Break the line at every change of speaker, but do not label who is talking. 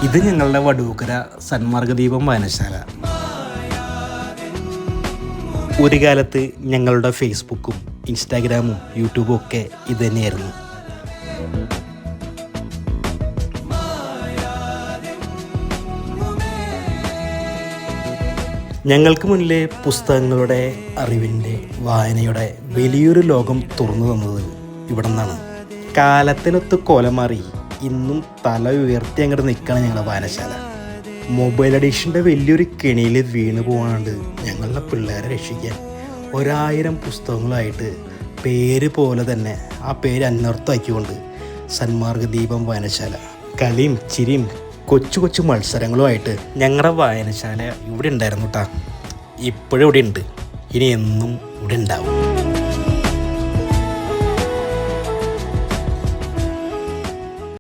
ഇത് ഞങ്ങളുടെ വടൂക്കര സന്മാർഗദീപം വായനശാല. ഒരു കാലത്ത് ഞങ്ങളുടെ ഫേസ്ബുക്കും ഇൻസ്റ്റാഗ്രാമും യൂട്യൂബും ഒക്കെ ഇത് തന്നെയായിരുന്നു. ഞങ്ങൾക്ക് മുന്നിലെ പുസ്തകങ്ങളുടെ അറിവിൻ്റെ വായനയുടെ വലിയൊരു ലോകം തുറന്നു തന്നത് ഇവിടെ നിന്നാണ്. കാലത്തിനൊത്ത് കോലം മാറി ഇന്നും തല ഉയർത്തി അങ്ങോട്ട് നിൽക്കണം ഞങ്ങളുടെ വായനശാല. മൊബൈൽ അഡിക്ഷൻ്റെ വലിയൊരു കെണിയിൽ വീണ് പോകാണ്ട് ഞങ്ങളുടെ പിള്ളേരെ രക്ഷിക്കാൻ 1000 പുസ്തകങ്ങളായിട്ട് പേര് പോലെ തന്നെ ആ പേര് അന്വർത്ഥമാക്കിക്കൊണ്ട് സന്മാർഗദീപം വായനശാല കളിയും ചിരിയും കൊച്ചു കൊച്ചു മത്സരങ്ങളുമായിട്ട് ഞങ്ങളുടെ വായനശാല ഇവിടെ ഉണ്ടായിരുന്നു കേട്ടോ. ഇപ്പോഴും ഇവിടെ ഉണ്ട്, ഇനി എന്നും ഇവിടെ ഉണ്ടാവും.